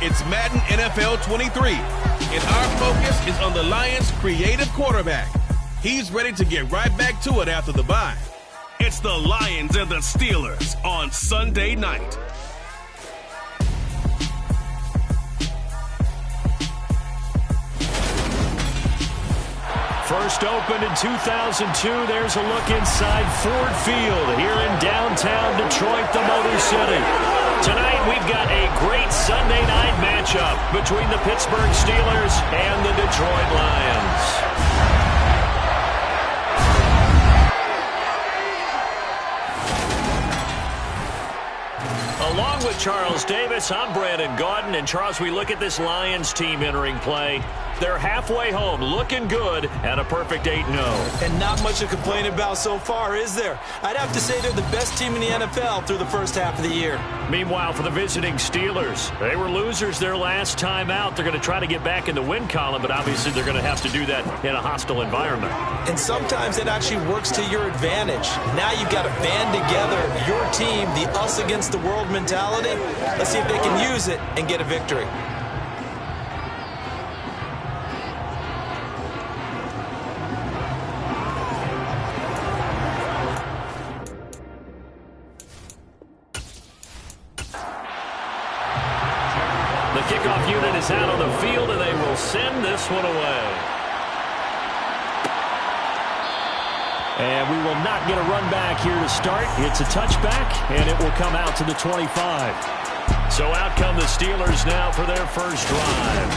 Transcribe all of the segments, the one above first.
It's Madden NFL 23, and our focus is on the Lions' creative quarterback. He's ready to get right back to it after the bye. It's the Lions and the Steelers on Sunday night. First opened in 2002. There's a look inside Ford Field here in downtown Detroit, the Motor City. Tonight we've got a great Sunday night matchup between the Pittsburgh Steelers and the Detroit Lions. Along with Charles Davis, I'm Brandon Gaudin. And Charles, we look at this Lions team entering play. They're halfway home, looking good, and a perfect 8-0. And not much to complain about so far, is there? I'd have to say they're the best team in the NFL through the first half of the year. Meanwhile, for the visiting Steelers, they were losers their last time out. They're going to try to get back in the win column, but obviously they're going to have to do that in a hostile environment. And sometimes it actually works to your advantage. Now you've got to band together your team, the us against the world mentality. Let's see if they can use it and get a victory. The kickoff unit is out on the field, and they will send this one away. And we will not get a run back here to start. It's a touchback, and it will come out to the 25. So out come the Steelers now for their first drive.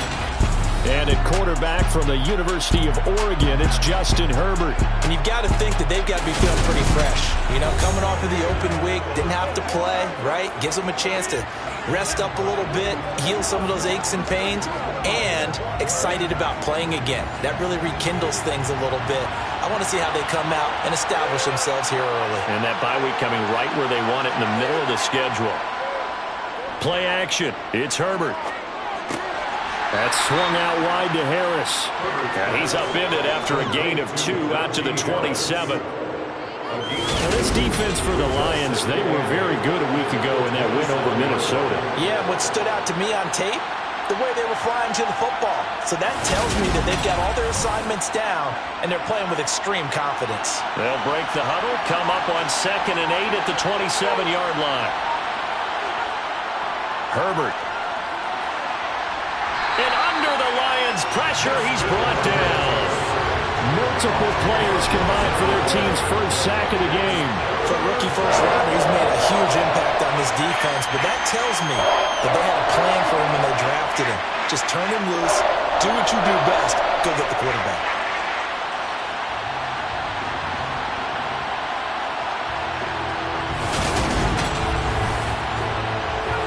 And at quarterback from the University of Oregon, it's Justin Herbert. And you've got to think that they've got to be feeling pretty fresh. You know, coming off of the open week, didn't have to play, right? Gives them a chance to rest up a little bit, heal some of those aches and pains, and excited about playing again. That really rekindles things a little bit. I want to see how they come out and establish themselves here early. And that bye week coming right where they want it in the middle of the schedule. Play action. It's Herbert. That's swung out wide to Harris. And he's upended after a gain of 2 out to the 27. Now this defense for the Lions, they were very good a week ago in that win over Minnesota. Yeah, what stood out to me on tape, the way they were flying to the football. So that tells me that they've got all their assignments down, and they're playing with extreme confidence. They'll break the huddle, come up on 2nd and 8 at the 27-yard line. Herbert. And under the Lions' pressure, he's brought down. Multiple players combined for their team's first sack of the game. For a rookie first rounder, he's made a huge impact on this defense, but that tells me that they had a plan for him when they drafted him. Just turn him loose, do what you do best, go get the quarterback.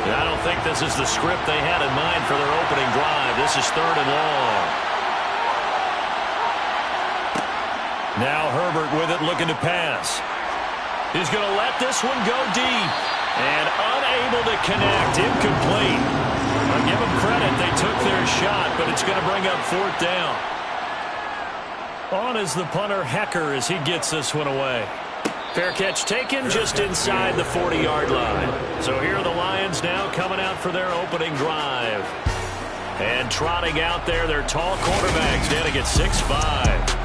I don't think this is the script they had in mind for their opening drive. This is 3rd and long. Now Herbert with it, looking to pass. He's going to let this one go deep. And unable to connect, incomplete. I'll give them credit, they took their shot, but it's going to bring up 4th down. On is the punter, Hecker, as he gets this one away. Fair catch taken just inside the 40-yard line. So here are the Lions now coming out for their opening drive. And trotting out there, their tall quarterbacks down to get 6'5".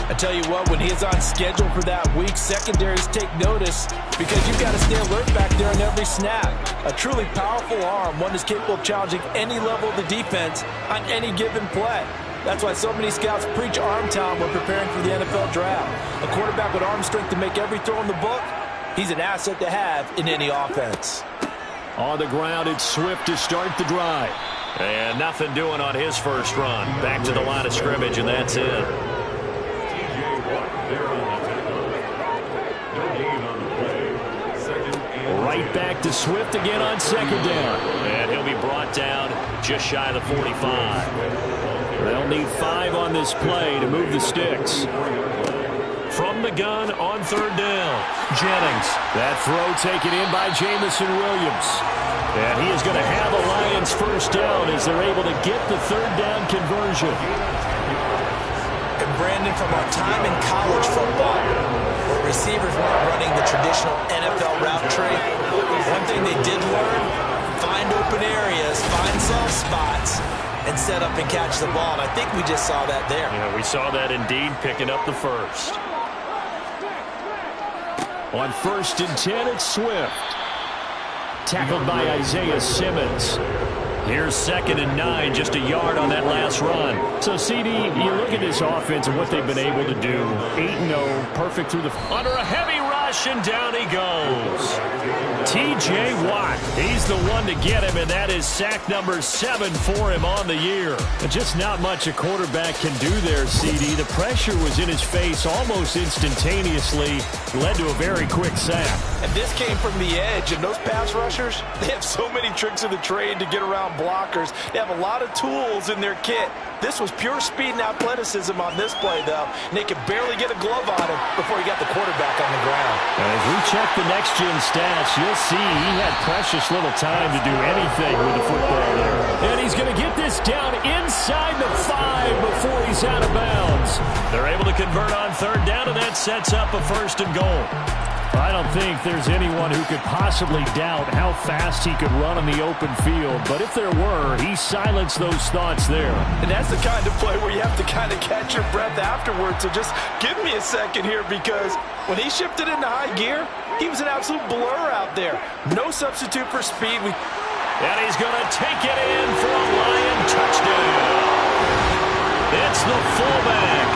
I tell you what, when he's on schedule for that week, secondaries take notice because you've got to stay alert back there on every snap. A truly powerful arm, one that's capable of challenging any level of the defense on any given play. That's why so many scouts preach arm talent when preparing for the NFL draft. A quarterback with arm strength to make every throw in the book, he's an asset to have in any offense. On the ground, it's Swift to start the drive. And nothing doing on his first run. Back to the line of scrimmage, and that's it. Right back to Swift again on 2nd down. And he'll be brought down just shy of the 45. They'll need 5 on this play to move the sticks. From the gun on 3rd down, Jennings. That throw taken in by Jamison Williams. And he is going to have a Lions first down as they're able to get the 3rd down conversion. And Brandon, from our time in college football, where receivers weren't running the traditional NFL route tree, one thing they did learn, find open areas, find soft spots and set up and catch the ball. And I think we just saw that there. Yeah, we saw that indeed, picking up the first. On 1st and 10, it's Swift. Tackled by Isaiah Simmons. Here's 2nd and 9, just a yard on that last run. So, CD, you look at this offense and what they've been able to do. 8-0, perfect through the... Under a heavy rush, and down he goes. T.J. Watt, he's the one to get him, and that is sack number 7 for him on the year. But just not much a quarterback can do there, CD. The pressure was in his face almost instantaneously, led to a very quick sack. And this came from the edge, and those pass rushers, they have so many tricks of the trade to get around blockers. They have a lot of tools in their kit. This was pure speed and athleticism on this play, though, and they could barely get a glove on him before he got the quarterback on the ground. As we check the next-gen stats, you'll see he had precious little time to do anything with the football there. And he's going to get this down inside the 5 before he's out of bounds. They're able to convert on 3rd down, and that sets up a 1st and goal. I don't think there's anyone who could possibly doubt how fast he could run on the open field. But if there were, he silenced those thoughts there. And that's the kind of play where you have to kind of catch your breath afterwards. So just give me a second here, because when he shifted into high gear, he was an absolute blur out there. No substitute for speed. And he's going to take it in for a Lion touchdown. It's the fullback.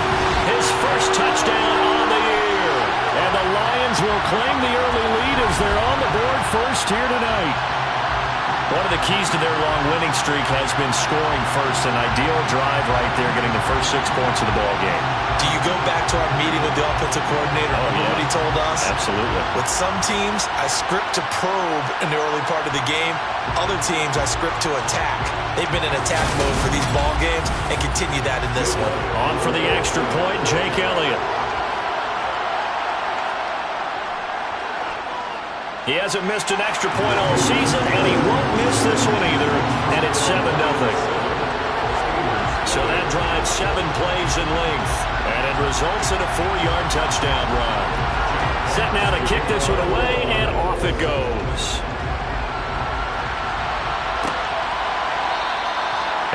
His first touchdown on the year. And the Lions will claim the early lead as they're on the board first here tonight. One of the keys to their long winning streak has been scoring first. An ideal drive right there, getting the first 6 points of the ball game. Do you go back to our meeting with the offensive coordinator? Remember what he told us? Absolutely. With some teams, I script to probe in the early part of the game. Other teams, I script to attack. They've been in attack mode for these ball games and continue that in this one. On for the extra point, Jake Elliott. He hasn't missed an extra point all season, and he won't miss this one either, and it's 7-0. So that drives 7 plays in length, and it results in a 4-yard touchdown run. Set now to kick this one away, and off it goes.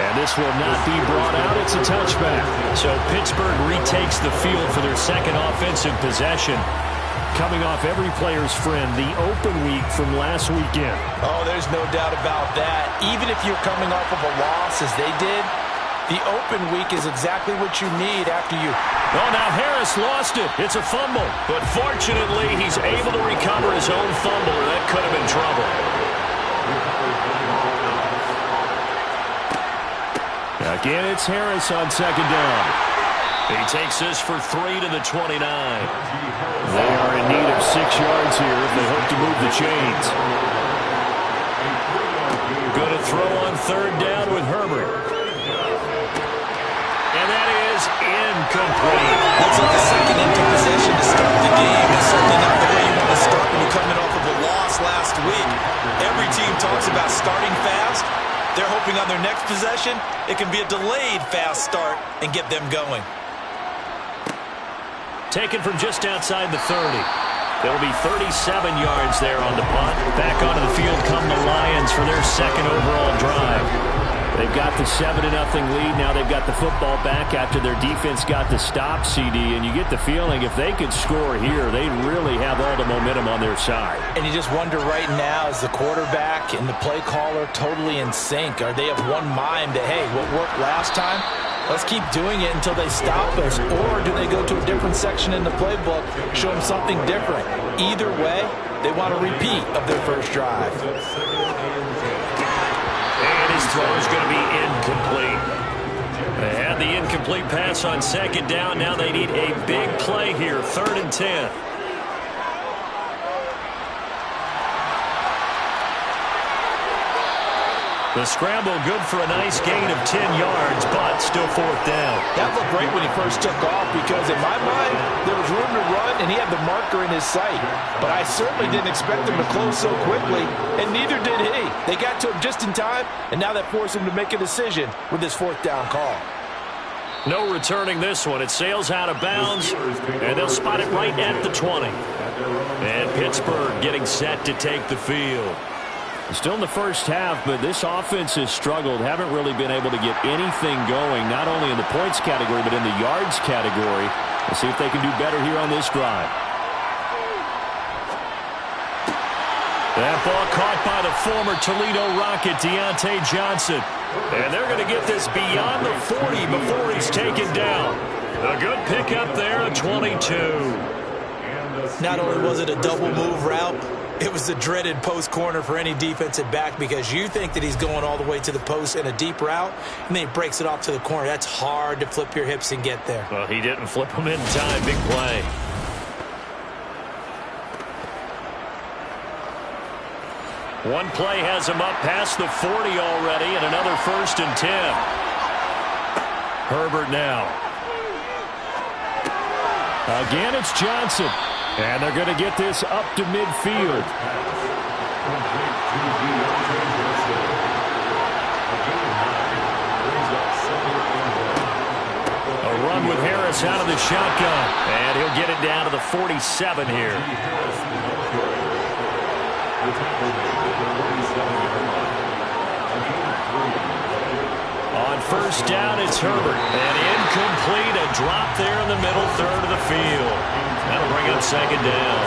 And this will not be brought out. It's a touchback. So Pittsburgh retakes the field for their second offensive possession. Coming off every player's friend, the open week from last weekend. Oh, there's no doubt about that. Even if you're coming off of a loss, as they did, the open week is exactly what you need after you. Oh, now Harris lost it. It's a fumble. But fortunately, he's able to recover his own fumble, or that could have been trouble. Again, it's Harris on 2nd down. He takes this for 3 to the 29. They are in need of 6 yards here if they hope to move the chains. Going to throw on 3rd down with Herbert. And that is incomplete. Looks like a second empty possession to start the game. It's certainly not the way you want to start when you're coming off of a loss last week. Every team talks about starting fast. They're hoping on their next possession, it can be a delayed fast start and get them going. Taken from just outside the 30. There'll be 37 yards there on the punt. Back onto the field come the Lions for their second overall drive. They've got the 7-0 lead. Now they've got the football back after their defense got the stop, CD. And you get the feeling if they could score here, they'd really have all the momentum on their side. And you just wonder right now, is the quarterback and the play caller totally in sync? Are they of one mind that, hey, what worked last time? Let's keep doing it until they stop us. Or do they go to a different section in the playbook, show them something different? Either way, they want a repeat of their first drive. And his throw is going to be incomplete. They had the incomplete pass on 2nd down. Now they need a big play here, 3rd and 10. The scramble good for a nice gain of 10 yards, but still 4th down. That looked great when he first took off because, in my mind, there was room to run, and he had the marker in his sight. But I certainly didn't expect him to close so quickly, and neither did he. They got to him just in time, and now that forced him to make a decision with his 4th down call. No returning this one. It sails out of bounds, and they'll spot it right at the 20. And Pittsburgh getting set to take the field. Still in the first half, but this offense has struggled. Haven't really been able to get anything going, not only in the points category, but in the yards category. We'll see if they can do better here on this drive. That ball caught by the former Toledo Rocket, Deontay Johnson. And they're going to get this beyond the 40 before he's taken down. A good pickup there at 22. Not only was it a double move route, it was the dreaded post corner for any defensive back, because you think that he's going all the way to the post in a deep route, and then he breaks it off to the corner. That's hard to flip your hips and get there. Well, he didn't flip him in time. Big play. One play has him up past the 40 already, and another 1st and 10. Herbert now. Again, it's Johnson. And they're going to get this up to midfield. A run with Harris out of the shotgun. And he'll get it down to the 47 here. On 1st down, it's Herbert. And incomplete, a drop there in the middle third of the field. That'll bring up 2nd down.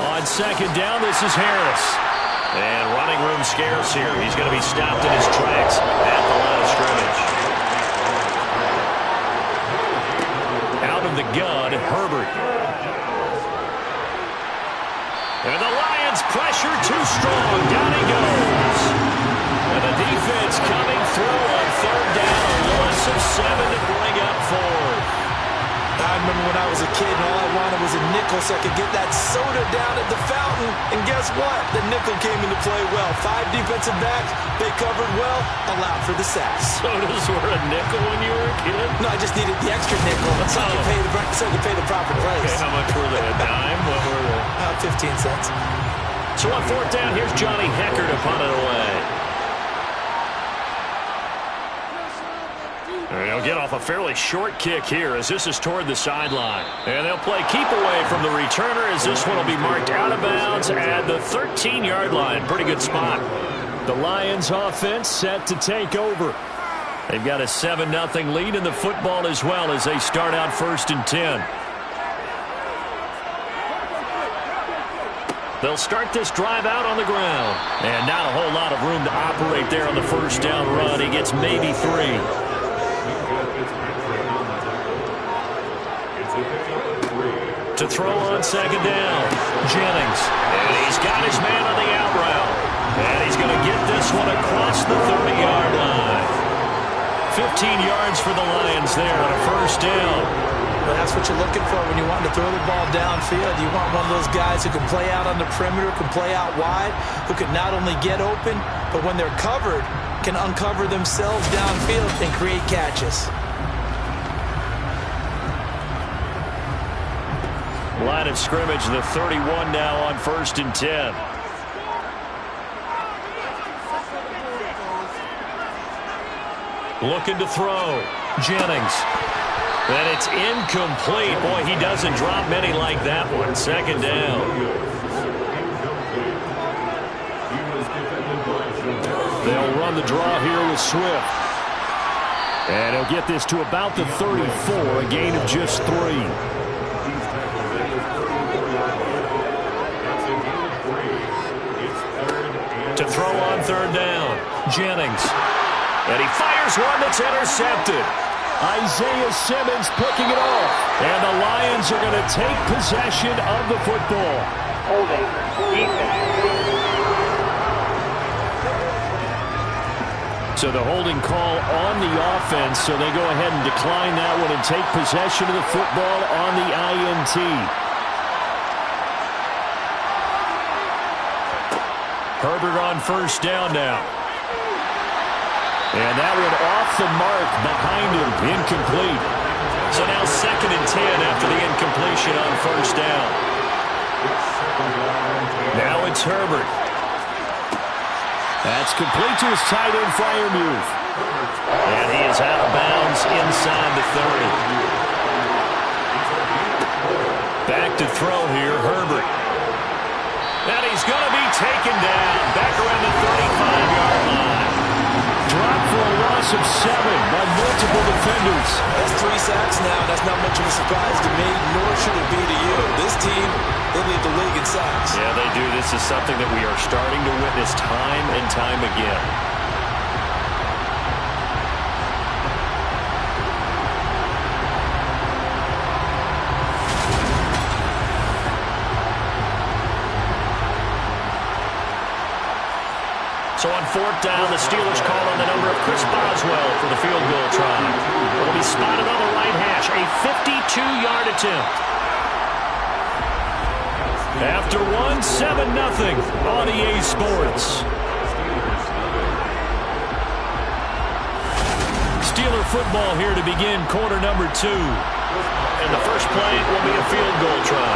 On 2nd down, this is Harris. And running room scarce here. He's going to be stopped in his tracks at the line of scrimmage. Out of the gun, Herbert. And the Lions pressure too strong. Down he goes. And the defense coming through on 3rd down. A loss of 7 to bring up 4th. I remember when I was a kid and all I wanted was a nickel so I could get that soda down at the fountain. And guess what? The nickel came into play well. 5 defensive backs, they covered well, allowed for the sacks. Sodas were a nickel when you were a kid? No, I just needed the extra nickel so I could pay the proper price. Okay, how much were they? A dime? What were they? 15 cents. So on 4th down, here's Johnny Hekker to punt it away. And he'll get off a fairly short kick here as this is toward the sideline. And they'll play keep away from the returner as this one will be marked out of bounds at the 13-yard line. Pretty good spot. The Lions offense set to take over. They've got a 7-0 lead in the football as well as they start out 1st and 10. They'll start this drive out on the ground. And not a whole lot of room to operate there on the 1st down run. He gets maybe 3. To throw on 2nd down, Jennings. And he's got his man on the out route. And he's going to get this one across the 30-yard line. 15 yards for the Lions there on a 1st down. Well, that's what you're looking for when you want to throw the ball downfield. You want one of those guys who can play out on the perimeter, can play out wide, who can not only get open, but when they're covered, can uncover themselves downfield and create catches. Line of scrimmage, the 31 now on 1st and 10. Looking to throw. Jennings. And it's incomplete. Boy, he doesn't drop many like that one. 2nd down. They'll run the draw here with Swift. And he'll get this to about the 34, a gain of just 3. To throw on 3rd down, Jennings. And he fires one that's intercepted. Isaiah Simmons picking it off. And the Lions are going to take possession of the football. Holding. Defense. So the holding call on the offense, so they go ahead and decline that one and take possession of the football on the INT. Herbert on 1st down now. And that one off the mark behind him. Incomplete. So now 2nd and 10 after the incompletion on 1st down. Now it's Herbert. That's complete to his tight end Freiermuth. And he is out of bounds inside the 30. Back to throw here, Herbert. And he's going to be taken down. Back around the 35-yard line. Dropped for a loss of 7 by multiple defenders. That's 3 sacks now. That's not much of a surprise to me, nor should it be to you. This team, they lead the league in sacks. Yeah, they do. This is something that we are starting to witness time and time again. So on 4th down, the Steelers call on the number of Chris Boswell for the field goal try. Will be spotted on the right hash, a 52-yard attempt. After 7-0 on EA Sports. Steeler football here to begin quarter number 2. And the first play will be a field goal try.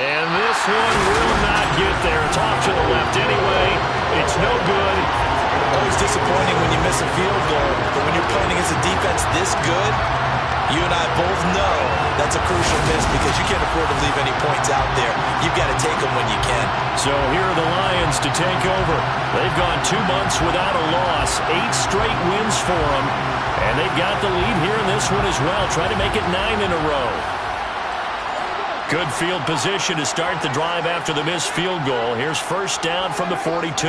And this one will not get there. It's off to the left anyway. It's no good. Always disappointing when you miss a field goal, but when you're playing against a defense this good, you and I both know that's a crucial miss because you can't afford to leave any points out there. You've got to take them when you can. So here are the Lions to take over. They've gone 2 months without a loss, 8 straight wins for them, and they've got the lead here in this one as well, trying to make it 9 in a row. Good field position to start the drive after the missed field goal. Here's first down from the 42.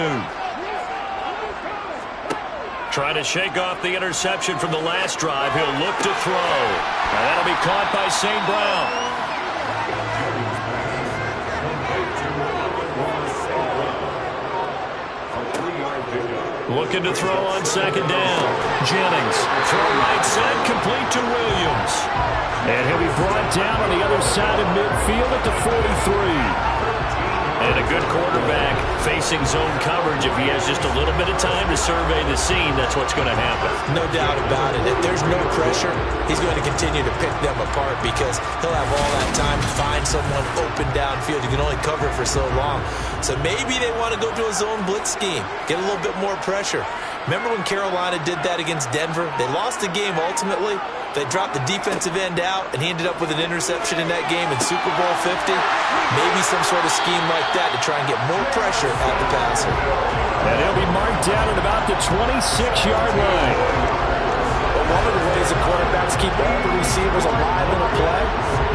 Trying to shake off the interception from the last drive. He'll look to throw. And that'll be caught by St. Brown. Looking to throw on 2nd down. Jennings. Throw right side, complete to Williams. And he'll be brought down on the other side of midfield at the 43. And a good quarterback facing zone coverage. If he has just a little bit of time to survey the scene, that's what's going to happen. No doubt about it. If there's no pressure, he's going to continue to pick them apart because he'll have all that time to find someone open downfield. You can only cover it for so long. So maybe they want to go to a zone blitz scheme, get a little bit more pressure. Remember when Carolina did that against Denver? They lost the game ultimately. They dropped the defensive end out, and he ended up with an interception in that game in Super Bowl 50. Maybe some sort of scheme like that to try and get more pressure at the passer. And he'll be marked down at about the 26-yard line. But one of the ways the quarterbacks keep all the receivers alive in a play,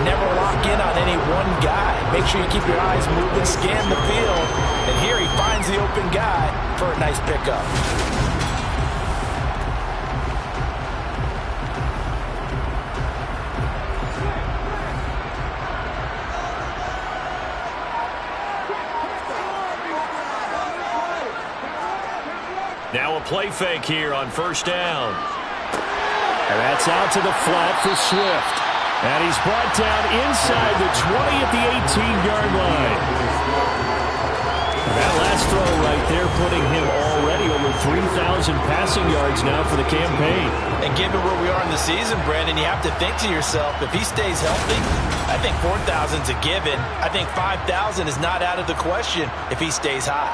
never lock in on any one guy. Make sure you keep your eyes moving, scan the field, and here he finds the open guy for a nice pickup. Now a play fake here on first down. And that's out to the flat for Swift. And he's brought down inside the 20 at the 18-yard line. That last throw right there putting him already over 3,000 passing yards now for the campaign. And given where we are in the season, Brandon, you have to think to yourself, if he stays healthy, I think 4,000's a given. I think 5,000 is not out of the question if he stays hot.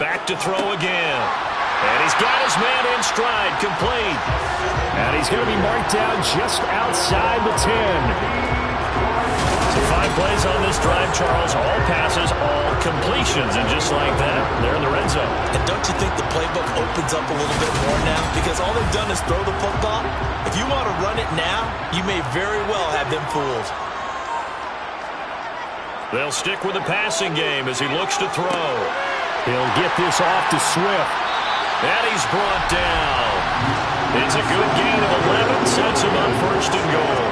Back to throw again. And he's got his man in stride, complete. And he's going to be marked down just outside the 10. So 5 plays on this drive, Charles. All passes, all completions. And just like that, they're in the red zone. And don't you think the playbook opens up a little bit more now? Because all they've done is throw the football. If you want to run it now, you may very well have them fooled. They'll stick with the passing game as he looks to throw. He'll get this off to Swift. And he's brought down. It's a good gain of 11. Sets him up first and goal.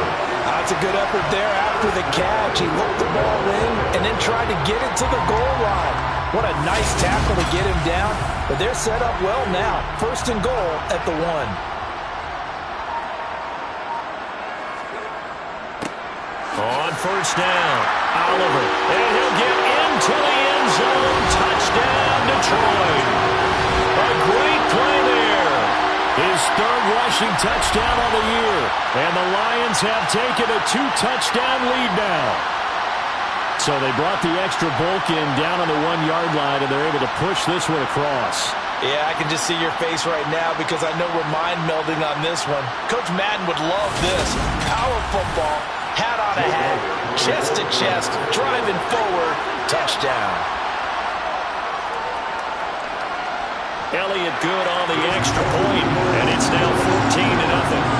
That's a good effort there after the catch. He looked the ball in and then tried to get it to the goal line. What a nice tackle to get him down. But they're set up well now. First and goal at the 1. On first down, Oliver. And he'll get into the end zone. Touchdown, Detroit. A great play there. His 3rd rushing touchdown on the year. And the Lions have taken a 2-touchdown lead now. So they brought the extra bulk in down on the 1-yard line, and they're able to push this one across. Yeah, I can just see your face right now because I know we're mind melding on this one. Coach Madden would love this. Power football, hat on a hat, chest to chest, driving forward, touchdown. Elliott good on the extra point, and it's now 14-0.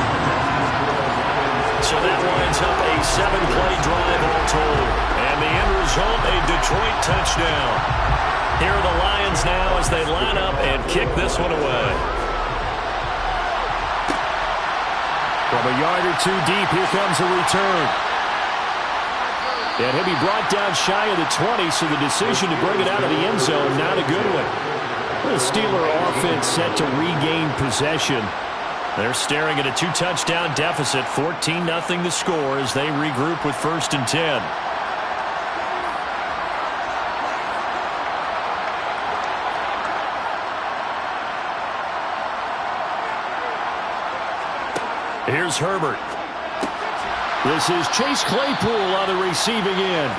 So that winds up a 7-play drive all told. And the end result, a Detroit touchdown. Here are the Lions now as they line up and kick this one away. From a yard or two deep, here comes a return. And he'll be brought down shy of the 20, so the decision to bring it out of the end zone, not a good one. The Steeler offense set to regain possession. They're staring at a 2-touchdown deficit, 14-0 the score as they regroup with 1st and 10. Here's Herbert. This is Chase Claypool on the receiving end.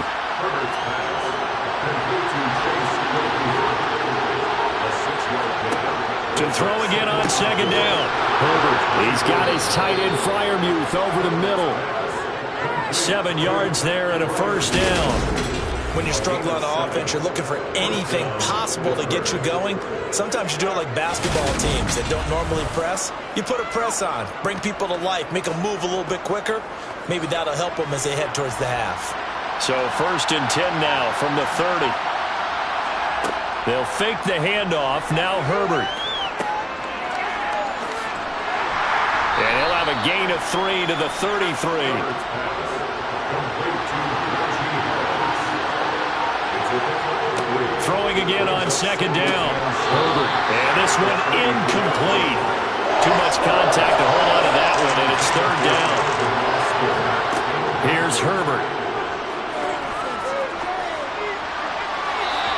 To throw again on 2nd down. Herbert, he's got his tight end Freiermuth over the middle. 7 yards there and a 1st down. When you struggle on offense, you're looking for anything possible to get you going. Sometimes you do it like basketball teams that don't normally press. You put a press on, bring people to life, make them move a little bit quicker. Maybe that'll help them as they head towards the half. So 1st and 10 now from the 30. They'll fake the handoff. Now Herbert. And he'll have a gain of 3 to the 33. Throwing again on 2nd down. Herbert. And this one incomplete. Too much contact to hold on to that one, and it's 3rd down. Here's Herbert.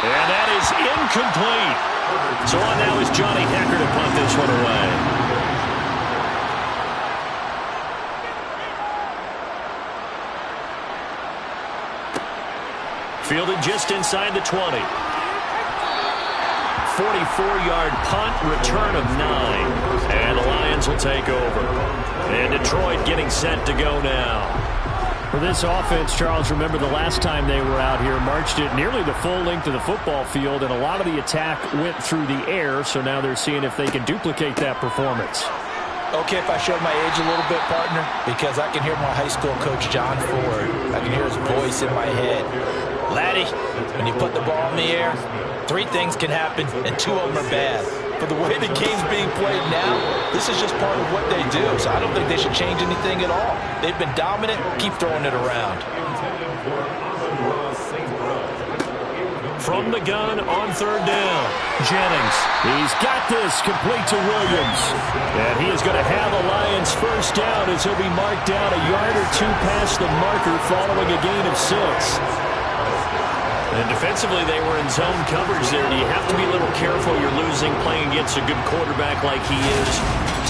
And that is incomplete. So on now is Johnny Hekker to punt this one away. Fielded just inside the 20. 44-yard punt, return of 9. And the Lions will take over. And Detroit getting set to go now. For this offense, Charles, remember the last time they were out here, marched it nearly the full length of the football field, and a lot of the attack went through the air, so now they're seeing if they can duplicate that performance. Okay, if I showed my age a little bit, partner, because I can hear my high school coach, John Ford. I can hear his voice in my head. Laddie, when you put the ball in the air, 3 things can happen, and 2 of them are bad. But the way the game's being played now, this is just part of what they do, so I don't think they should change anything at all. They've been dominant. Keep throwing it around. From the gun on 3rd down, Jennings. He's got this complete to Williams. And he is going to have a Lions 1st down as he'll be marked down a yard or 2 past the marker following a gain of 6. And defensively, they were in zone coverage there. Do you have to be a little careful? You're losing playing against a good quarterback like he is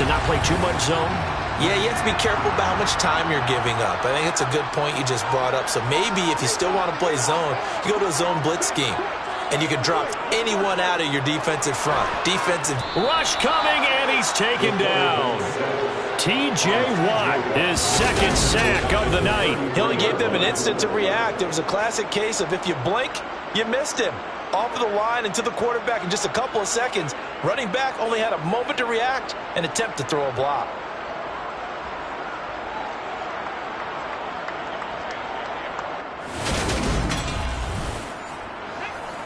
to not play too much zone? Yeah, you have to be careful about how much time you're giving up. I think it's a good point you just brought up. So maybe if you still want to play zone, you go to a zone blitz scheme. And you can drop anyone out of your defensive front. Defensive rush coming, and he's taken down. T.J. Watt, his 2nd sack of the night. He only gave them an instant to react. It was a classic case of if you blink, you missed him. Off of the line and to the quarterback in just a couple of seconds. Running back only had a moment to react and attempt to throw a block.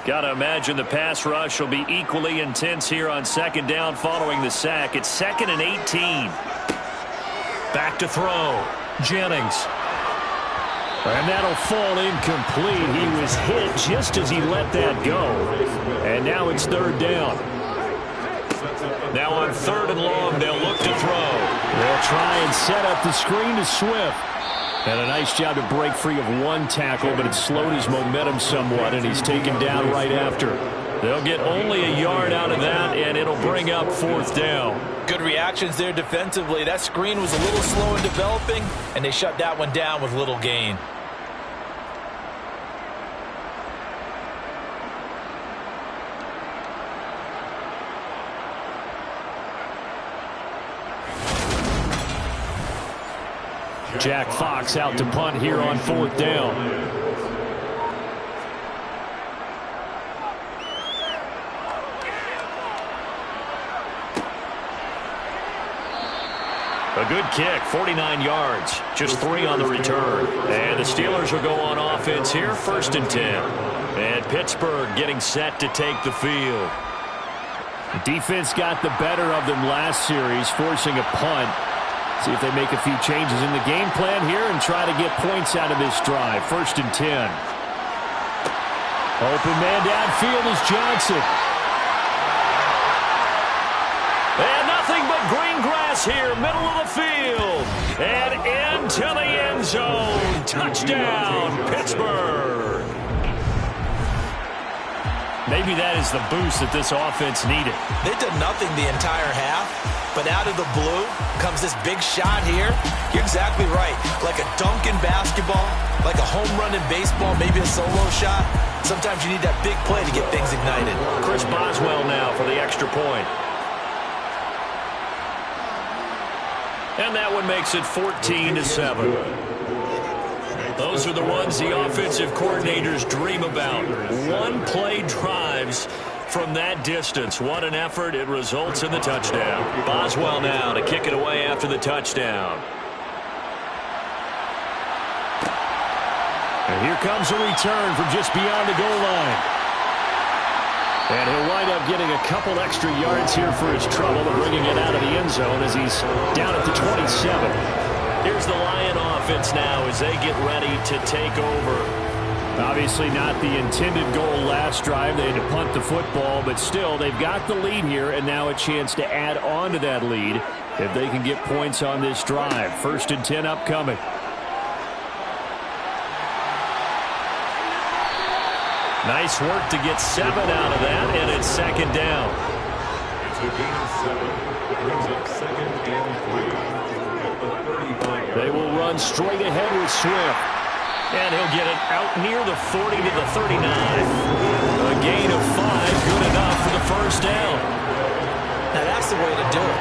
Got to imagine the pass rush will be equally intense here on 2nd down following the sack. It's 2nd and 18. Back to throw. Jennings. And that'll fall incomplete. He was hit just as he let that go. And now it's 3rd down. Now on 3rd and long, they'll look to throw. They'll try and set up the screen to Swift. And a nice job to break free of 1 tackle, but it slowed his momentum somewhat, and he's taken down right after. They'll get only a yard out of that, and it'll bring up 4th down. Good reactions there defensively. That screen was a little slow in developing, and they shut that one down with little gain. Jack Fox out to punt here on 4th down. A good kick, 49 yards, just 3 on the return. And the Steelers will go on offense here, 1st and 10. And Pittsburgh getting set to take the field. The defense got the better of them last series, forcing a punt. See if they make a few changes in the game plan here and try to get points out of this drive. 1st and 10. Open man downfield is Johnson. And nothing but green grass here, middle of the field. And into the end zone. Touchdown, Pittsburgh. Maybe that is the boost that this offense needed. They did nothing the entire half, but out of the blue comes this big shot here. You're exactly right. Like a dunk in basketball, like a home run in baseball, maybe a solo shot. Sometimes you need that big play to get things ignited. Chris Boswell now for the extra point. And that one makes it 14-7. Those are the ones the offensive coordinators dream about. One-play drives from that distance. What an effort. It results in the touchdown. Boswell now to kick it away after the touchdown. And here comes a return from just beyond the goal line. And he'll wind up getting a couple extra yards here for his trouble and bringing it out of the end zone as he's down at the 27. Here's the Lion offense now as they get ready to take over. Obviously not the intended goal last drive. They had to punt the football, but still they've got the lead here and now a chance to add on to that lead if they can get points on this drive. 1st and 10 upcoming. Nice work to get 7 out of that, and it's 2nd down. It's a gain of 7. Brings up 2nd and 3. They will run straight ahead with Swift. And he'll get it out near the 40 to the 39. A gain of 5, good enough for the 1st down. Now that's the way to do it.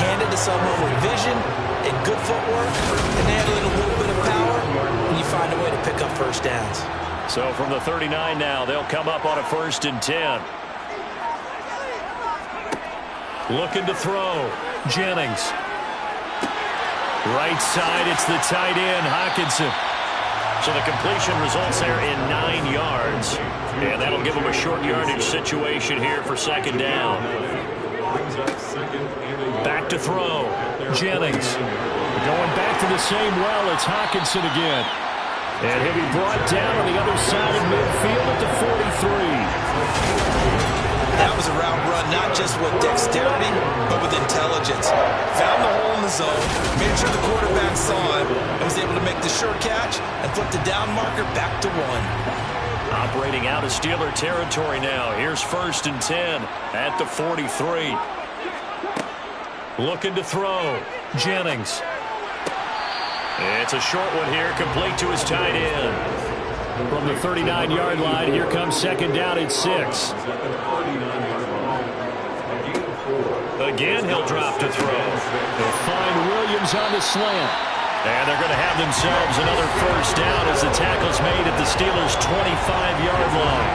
Hand it to someone with vision and good footwork, and add a little bit of power, and you find a way to pick up 1st downs. So from the 39 now, they'll come up on a 1st and 10. Looking to throw. Jennings. Right side, it's the tight end, Hockenson. So the completion results there in 9 yards. And that'll give them a short yardage situation here for 2nd down. Back to throw. Jennings. Going back to the same well, it's Hockenson again. And he'll be brought down on the other side of midfield at the 43. That was a route run, not just with dexterity, but with intelligence. Found the hole in the zone, made sure the quarterback saw it, and was able to make the sure catch and flip the down marker back to 1. Operating out of Steeler territory now. Here's 1st and 10 at the 43. Looking to throw. Jennings. It's a short one here, complete to his tight end. From the 39-yard line, here comes 2nd down and 6. Again, he'll drop to throw. They'll find Williams on the slant. And they're going to have themselves another 1st down as the tackle's made at the Steelers' 25-yard line.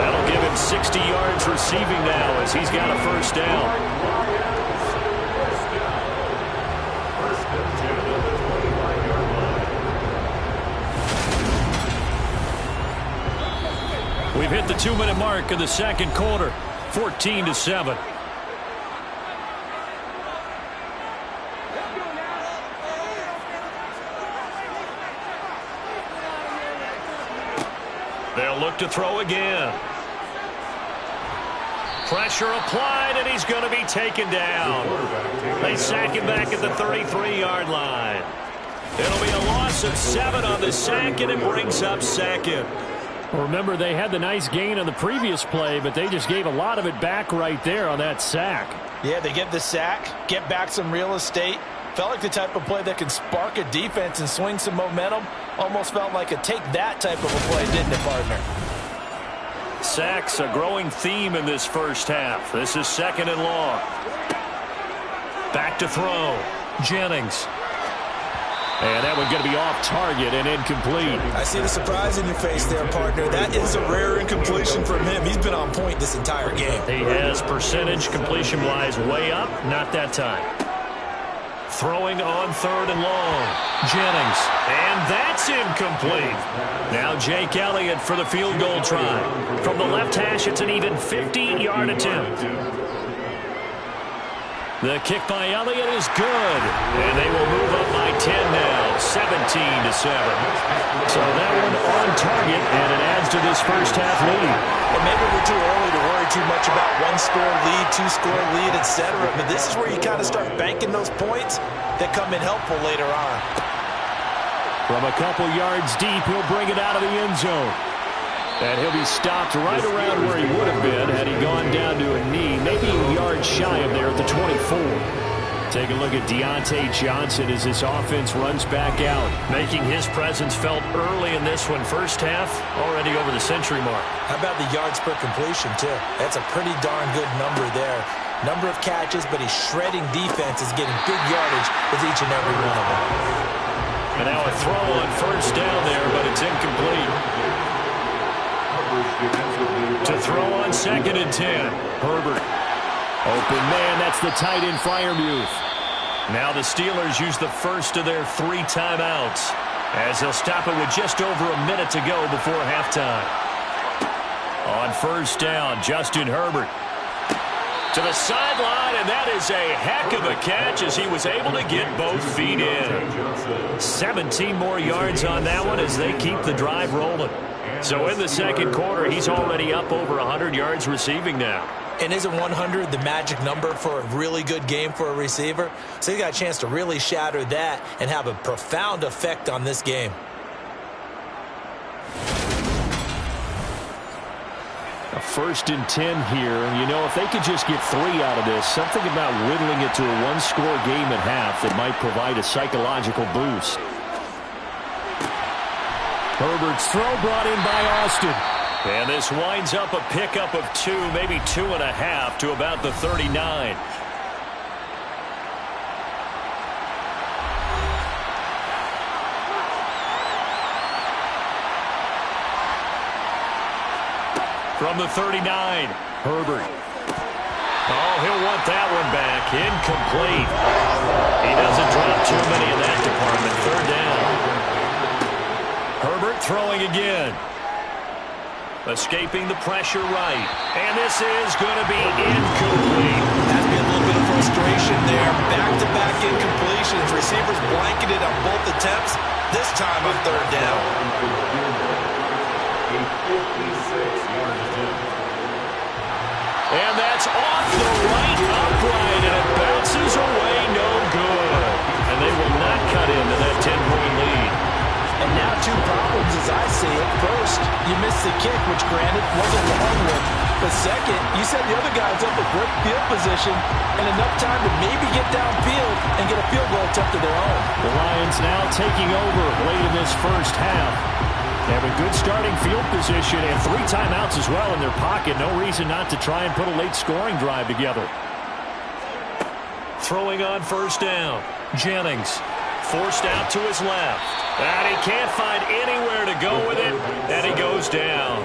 That'll give him 60 yards receiving now as he's got a 1st down. We've hit the 2-minute mark of the 2nd quarter, 14-7. They'll look to throw again. Pressure applied, and he's going to be taken down. They sack him back at the 33-yard line. It'll be a loss of 7 on the sack, and it brings up 2nd. Remember, they had the nice gain on the previous play, but they just gave a lot of it back right there on that sack. Yeah, they get the sack, get back some real estate. Felt like the type of play that can spark a defense and swing some momentum. Almost felt like a take that type of a play, didn't it, partner? Sacks, a growing theme in this 1st half. This is 2nd and long. Back to throw. Jennings. And that one going to be off target and incomplete. I see the surprise in your face there, partner. That is a rare incompletion from him. He's been on point this entire game. He has percentage completion-wise way up. Not that time. Throwing on 3rd and long. Jennings. And that's incomplete. Now Jake Elliott for the field goal try. From the left hash, it's an even 50-yard attempt. The kick by Elliott is good. And they will move up by 10 now. 17-7. So that one on target, and it adds to this first half lead. Well, maybe we're too early to worry too much about one-score lead, two-score lead, etc. But this is where you kind of start banking those points that come in helpful later on. From a couple yards deep, he'll bring it out of the end zone. And he'll be stopped right around where he would have been had he gone down to a knee, maybe a yard shy of there at the 24. Take a look at Deontay Johnson as this offense runs back out, making his presence felt early in this one. First half, already over the century mark. How about the yards per completion, too? That's a pretty darn good number there. Number of catches, but he's shredding defenses, getting big yardage with each and every one of them. And now a throw on first down there, but it's incomplete. To throw on 2nd and 10. Herbert. Open man, that's the tight end Freiermuth. Now the Steelers use the first of their 3 timeouts as they'll stop it with just over a minute to go before halftime. On first down, Justin Herbert. To the sideline, and that is a heck of a catch as he was able to get both feet in. 17 more yards on that one as they keep the drive rolling. So in the second quarter, he's already up over 100 yards receiving now. And isn't 100 the magic number for a really good game for a receiver? So he got a chance to really shatter that and have a profound effect on this game. A 1st and 10 here. You know, if they could just get 3 out of this, something about whittling it to a one-score game at half that might provide a psychological boost. Herbert's throw brought in by Austin. And this winds up a pickup of 2, maybe 2.5 to about the 39. From the 39, Herbert. Oh, he'll want that one back. Incomplete. He doesn't drop too many in that department. 3rd down. Herbert throwing again. Escaping the pressure right. And this is going to be incomplete. Has been a little bit of frustration there. Back-to-back incompletions. Receivers blanketed on both attempts. This time on 3rd down. And that's off the right upright, and it bounces away no good. And they will not cut into that 10-point lead. And now 2 problems as I see it. First, you missed the kick, which granted wasn't a long one. But second, you set the other guys up with great field position and enough time to maybe get downfield and get a field goal attempt of their own. The Lions now taking over late in this first half. They have a good starting field position and 3 timeouts as well in their pocket. No reason not to try and put a late scoring drive together. Throwing on first down. Jennings forced out to his left. And he can't find anywhere to go with it. And he goes down.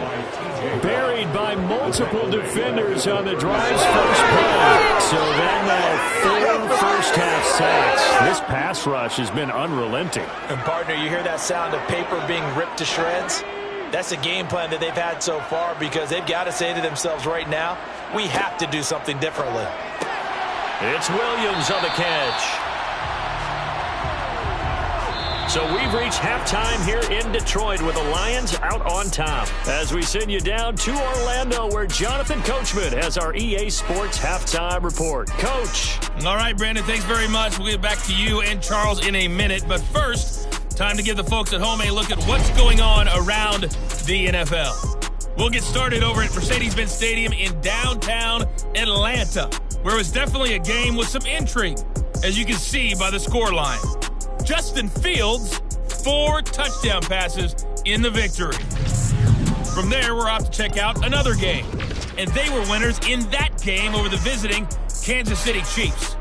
Buried by multiple defenders on the drive's first play. So then now 4 first-half sacks. This pass rush has been unrelenting. And, partner, you hear that sound of paper being ripped to shreds? That's the game plan that they've had so far because they've got to say to themselves right now, we have to do something differently. It's Williams on the catch. So we've reached halftime here in Detroit with the Lions out on top. As we send you down to Orlando where Jonathan Coachman has our EA Sports Halftime Report. Coach. All right, Brandon, thanks very much. We'll get back to you and Charles in a minute. But first, time to give the folks at home a look at what's going on around the NFL. We'll get started over at Mercedes-Benz Stadium in downtown Atlanta, where it was definitely a game with some intrigue, as you can see by the scoreline. Justin Fields, 4 touchdown passes in the victory. From there, we're off to check out another game. And they were winners in that game over the visiting Kansas City Chiefs.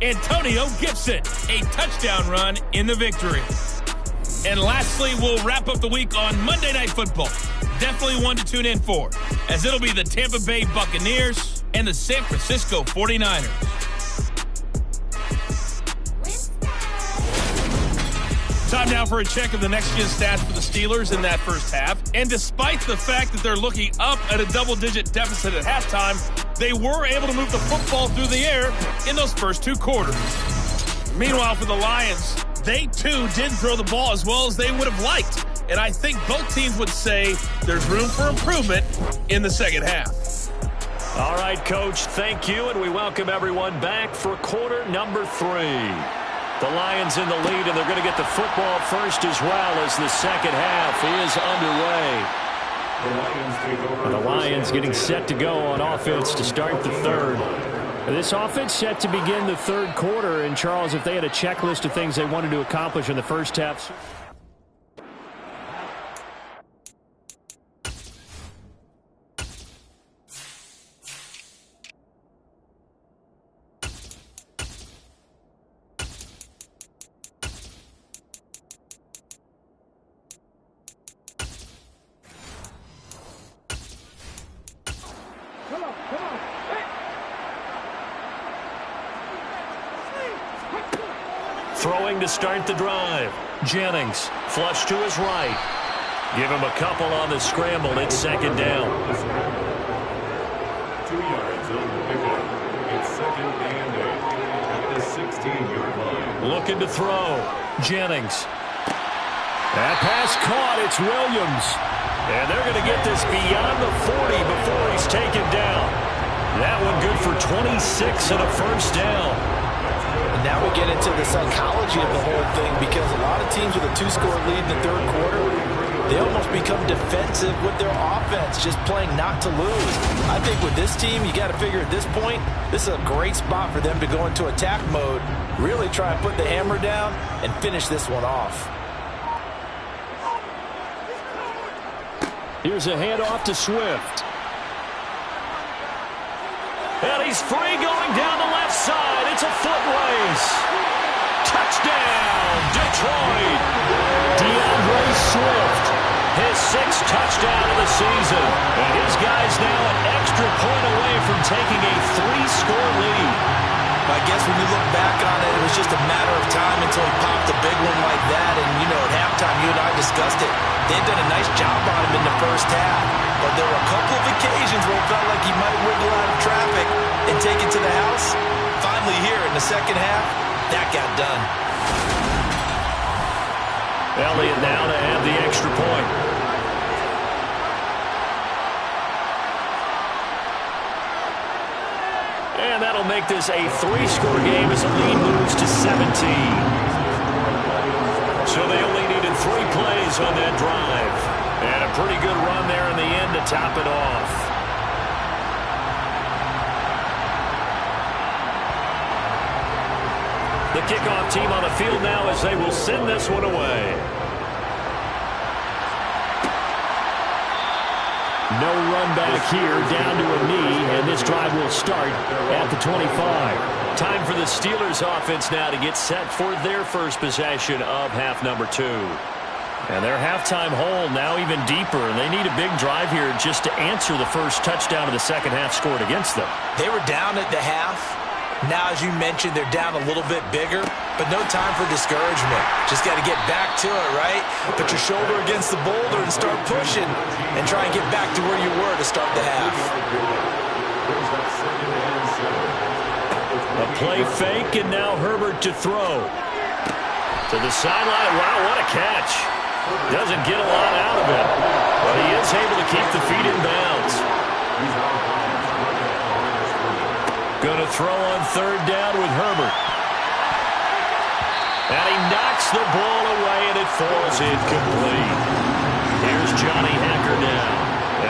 Antonio Gibson, a touchdown run in the victory. And lastly, we'll wrap up the week on Monday Night Football. Definitely one to tune in for, as it'll be the Tampa Bay Buccaneers and the San Francisco 49ers. Time now for a check of the next-gen stats for the Steelers in that first half. And despite the fact that they're looking up at a double-digit deficit at halftime, they were able to move the football through the air in those first two quarters. Meanwhile, for the Lions, they too didn't throw the ball as well as they would have liked. And I think both teams would say there's room for improvement in the second half. All right, Coach, thank you, and we welcome everyone back for quarter number 3. The Lions in the lead, and they're going to get the football first as well as the second half is underway. The Lions getting set to go on offense to start the third. This offense set to begin the third quarter. And, Charles, if they had a checklist of things they wanted to accomplish in the first half. Throwing to start the drive. Jennings, flush to his right. Give him a couple on the scramble. It's second down. 2 yards on the pickup. It's second and 8 at the 16-yard line. Looking to throw. Jennings. That pass caught. It's Williams. And they're going to get this beyond the 40 before he's taken down. That one good for 26 and a first down. Now we get into the psychology of the whole thing, because a lot of teams with a 2-score lead in the third quarter, they almost become defensive with their offense, just playing not to lose. I think with this team, you got to figure at this point, this is a great spot for them to go into attack mode, really try and put the hammer down and finish this one off. Here's a handoff to Swift. And he's free going down the left side. It's a foot race. Touchdown, Detroit. DeAndre Swift, his 6th touchdown of the season. And his guy's now an extra point away from taking a 3-score lead. I guess when you look back on it, it was just a matter of time until he popped a big one like that. And, you know, at halftime, you and I discussed it. They've done a nice job on him in the first half. But there were a couple of occasions where it felt like he might wiggle out of traffic and take it to the house. Finally here in the second half, that got done. Elliott now to have the extra point. And that'll make this a 3-score game as the lead moves to 17. So they only needed 3 plays on that drive. And a pretty good run there in the end to top it off. The kickoff team on the field now as they will send this one away. No run back here, down to a knee, and this drive will start at the 25. Time for the Steelers offense now to get set for their first possession of half number 2. And their halftime hole now even deeper, and they need a big drive here just to answer the first touchdown of the second half scored against them. They were down at the half. Now, as you mentioned, they're down a little bit bigger, but no time for discouragement. Just got to get back to it, right? Put your shoulder against the boulder and start pushing and try and get back to where you were to start the half. A play fake, and now Herbert to throw. To the sideline. Wow, what a catch. Doesn't get a lot out of it, but he is able to keep the feet in bounds. Going to throw on third down with Herbert. And he knocks the ball away, and it falls incomplete. Here's Johnny Hacker now,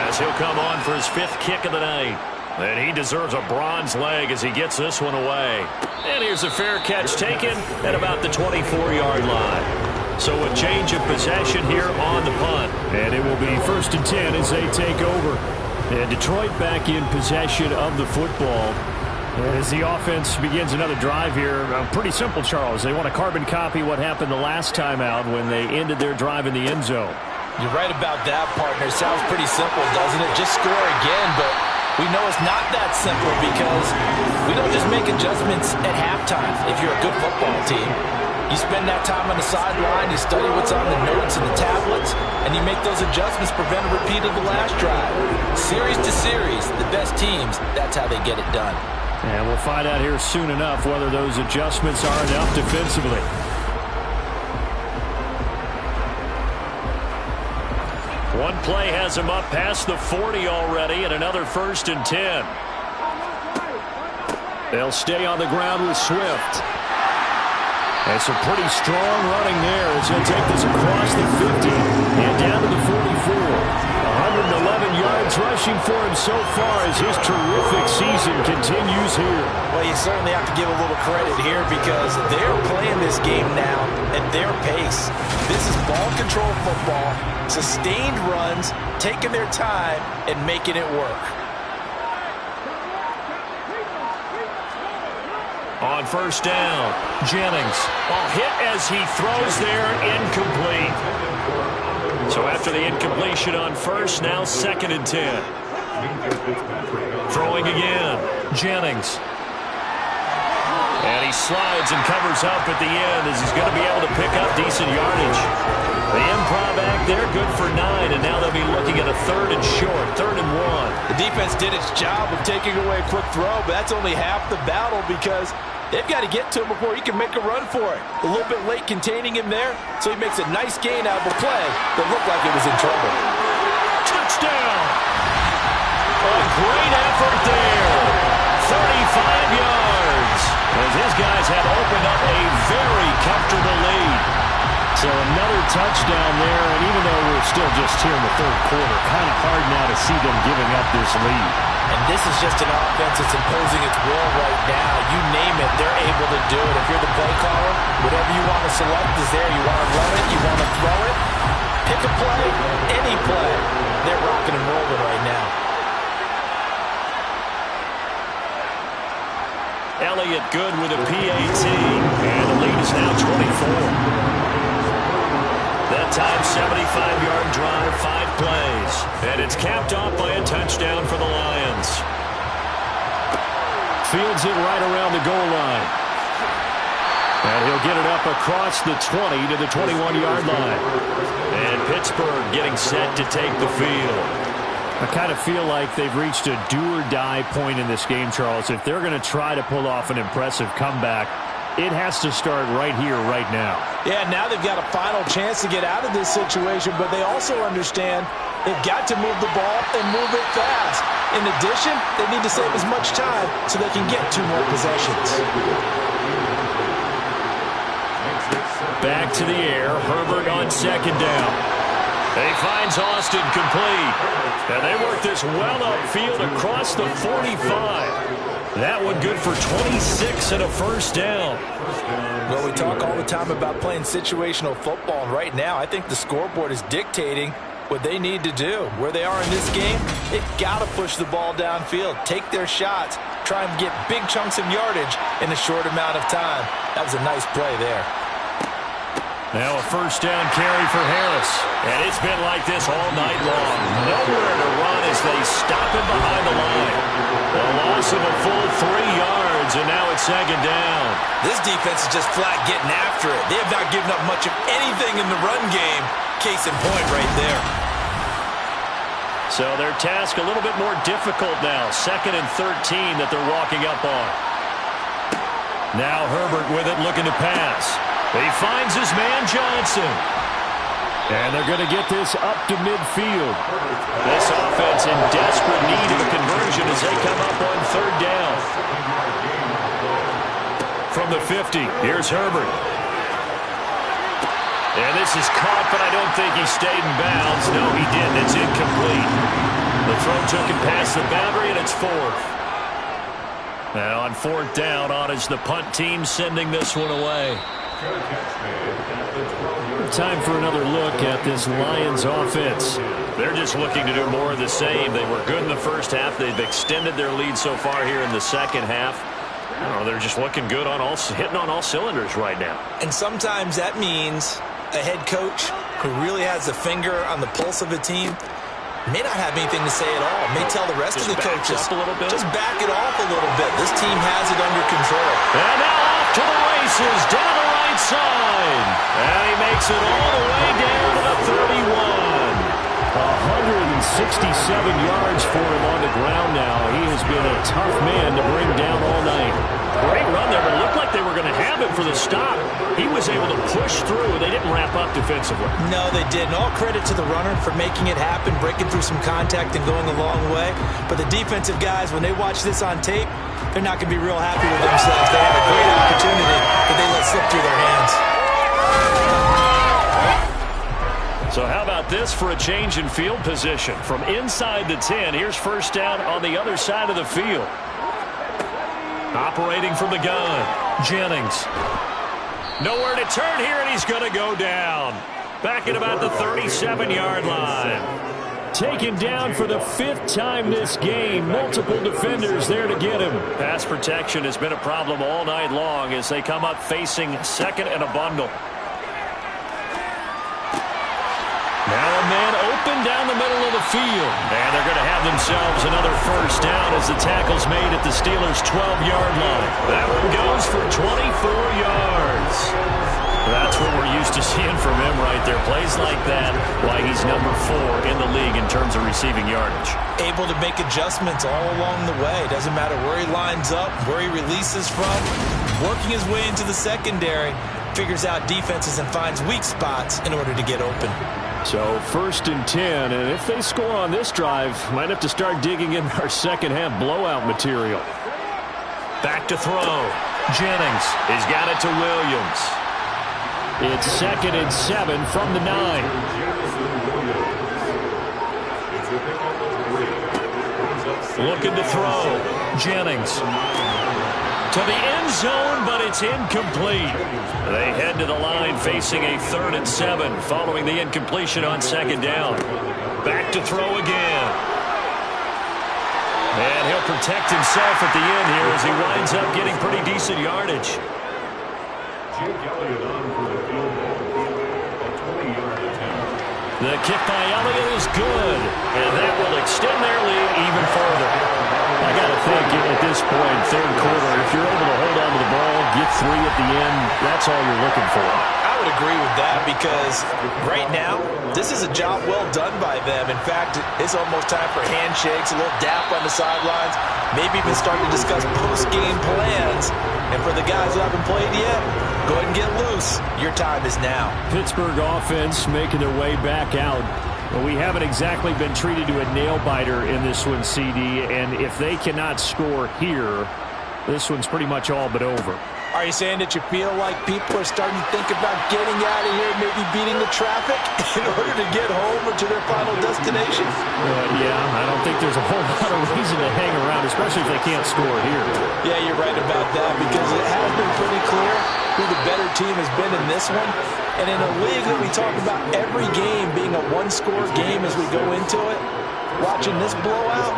as he'll come on for his 5th kick of the night. And he deserves a bronze leg as he gets this one away. And here's a fair catch taken at about the 24-yard line. So a change of possession here on the punt. And it will be 1st and 10 as they take over. And Detroit back in possession of the football. As the offense begins another drive here, pretty simple, Charles. They want to carbon copy what happened the last time out when they ended their drive in the end zone. You're right about that, partner. Sounds pretty simple, doesn't it? Just score again, but we know it's not that simple because we don't just make adjustments at halftime if you're a good football team. You spend that time on the sideline, you study what's on the notes and the tablets, and you make those adjustments, prevent a repeat of the last drive. Series to series, the best teams, that's how they get it done. And we'll find out here soon enough whether those adjustments are enough defensively. One play has him up past the 40 already, and another 1st and 10. They'll stay on the ground with Swift. And some pretty strong running there as he'll take this across the 50 and down to the 44. 111 yards rushing for him so far as his terrific season continues here. Well, you certainly have to give a little credit here because they're playing this game now at their pace. This is ball control football, sustained runs, taking their time and making it work. On 1st down, Jennings. Hit as he throws there, incomplete. So after the incompletion on 1st, now 2nd and 10. Throwing again, Jennings. And he slides and covers up at the end as he's going to be able to pick up decent yardage. The improv act there, good for 9, and now they'll be looking at a 3rd and short, 3rd and 1. The defense did its job of taking away a quick throw, but that's only half the battle because they've got to get to him before he can make a run for it. A little bit late containing him there, so he makes a nice gain out of a play that looked like it was in trouble. Touchdown! A great effort there. 35 yards. As his guys have opened up a very comfortable lead. So another touchdown there, and even though we're still just here in the 3rd quarter, kind of hard now to see them giving up this lead. And this is just an offense that's imposing its will right now. You name it, they're able to do it. If you're the play caller, whatever you want to select is there. You want to run it, you want to throw it, pick a play, any play. They're rocking and rolling right now. Elliott good with a PAT, and the lead is now 24. That time, 75-yard drive, 5 plays. And it's capped off by a touchdown for the Lions. Fields it right around the goal line. And he'll get it up across the 20 to the 21-yard line. And Pittsburgh getting set to take the field. I kind of feel like they've reached a do-or-die point in this game, Charles. If they're going to try to pull off an impressive comeback, it has to start right here, right now. Yeah, now they've got a final chance to get out of this situation, but they also understand they've got to move the ball and move it fast. In addition, they need to save as much time so they can get 2 more possessions. Back to the air, Herbert on 2nd down. He finds Austin complete. And they work this well upfield across the 45. That one good for 26 and a 1st down. Well, we talk all the time about playing situational football, and right now I think the scoreboard is dictating what they need to do. Where they are in this game, they've got to push the ball downfield, take their shots, try and get big chunks of yardage in a short amount of time. That was a nice play there. Now a 1st down carry for Harris. And it's been like this all night long. Nowhere to run as they stop him behind the line. A loss of a full 3 yards, and now it's 2nd down. This defense is just flat getting after it. They have not given up much of anything in the run game. Case in point right there. So their task a little bit more difficult now. 2nd and 13 that they're walking up on. Now Herbert with it, looking to pass. He finds his man Johnson. And they're going to get this up to midfield. This offense in desperate need of a conversion as they come up on 3rd down. From the 50, here's Herbert. And this is caught, but I don't think he stayed in bounds. No, he didn't. It's incomplete. The throw took him past the boundary, and it's 4th. Now on 4th down, on is the punt team sending this one away. Fair catch made at the 12-yard. Time for another look at this Lions offense. They're just looking to do more of the same. They were good in the first half. They've extended their lead so far here in the second half. They're just looking good on hitting on all cylinders right now. And sometimes that means a head coach who really has a finger on the pulse of a team may not have anything to say at all. May tell the rest of the coaches, up a little bit. Just back it off a little bit. This team has it under control. And now off to the races, down the right side. And he makes it all the way down to the 31. 167 yards for him on the ground now. He has been a tough man to bring down all night. Great run there, but it looked like they were going to have it for the stop. He was able to push through. They didn't wrap up defensively. No, they didn't. All credit to the runner for making it happen, breaking through some contact and going a long way. But the defensive guys, when they watch this on tape, they're not going to be real happy with themselves. They had a great opportunity that they let slip through their hands. So how about this for a change in field position? From inside the 10, here's first down on the other side of the field. Operating from the gun, Jennings. Nowhere to turn here, and he's going to go down. Back at about the 37-yard line. Taken down for the 5th time this game. Multiple defenders there to get him. Pass protection has been a problem all night long as they come up facing second and a bundle. Now a man open down the middle of the field. And they're going to have themselves another first down as the tackle's made at the Steelers' 12-yard line. That one goes for 24 yards. That's what we're used to seeing from him right there. Plays like that, why he's number 4 in the league in terms of receiving yardage. Able to make adjustments all along the way. Doesn't matter where he lines up, where he releases from. Working his way into the secondary. Figures out defenses and finds weak spots in order to get open. So first and 10, and if they score on this drive, might have to start digging in our second half blowout material. Back to throw. Jennings. He's got it to Williams. It's 2nd and 7 from the 9. Looking to throw. Jennings. To the end zone, but it's incomplete. They head to the line facing a 3rd and 7 following the incompletion on second down. Back to throw again. And he'll protect himself at the end here as he winds up getting pretty decent yardage. Jake Elliott on for the field goal. A 20-yard attempt. The kick by Elliott is good, and that will extend their lead even further. I got to think at this point, third quarter, if you're able to hold on to the ball, get 3 at the end, that's all you're looking for. I would agree with that because right now, this is a job well done by them. In fact, it's almost time for handshakes, a little dap on the sidelines, maybe even start to discuss post-game plans. And for the guys who haven't played yet, go ahead and get loose. Your time is now. Pittsburgh offense making their way back out. Well, we haven't exactly been treated to a nail-biter in this one, CD, and if they cannot score here, this one's pretty much all but over. Are you saying that you feel like people are starting to think about getting out of here, maybe beating the traffic in order to get home or to their final destination? Yeah, I don't think there's a whole lot of reason to hang around, especially if they can't score here. Yeah, you're right about that because it has been pretty clear who the better team has been in this one. And in a league that we talk about every game being a one-score game as we go into it, watching this blowout,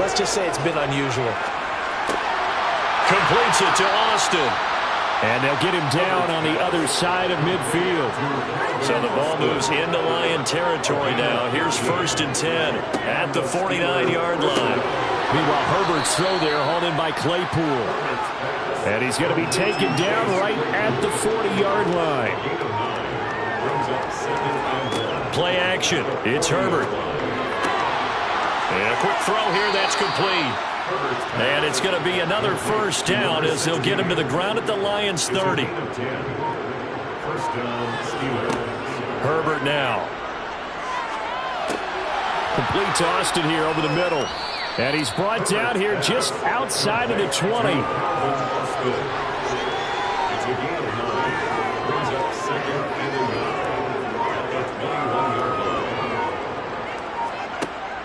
let's just say it's been unusual. Completes it to Austin. And they'll get him down on the other side of midfield. So the ball moves into Lion territory now. Here's 1st and 10 at the 49-yard line. Meanwhile, Herbert's throw there hauled in by Claypool. And he's going to be taken down right at the 40-yard line. Play action. It's Herbert. And a quick throw here. That's complete. And it's going to be another first down as they'll get him to the ground at the Lions' 30. Herbert now. Complete to Austin here over the middle. And he's brought down here just outside of the 20.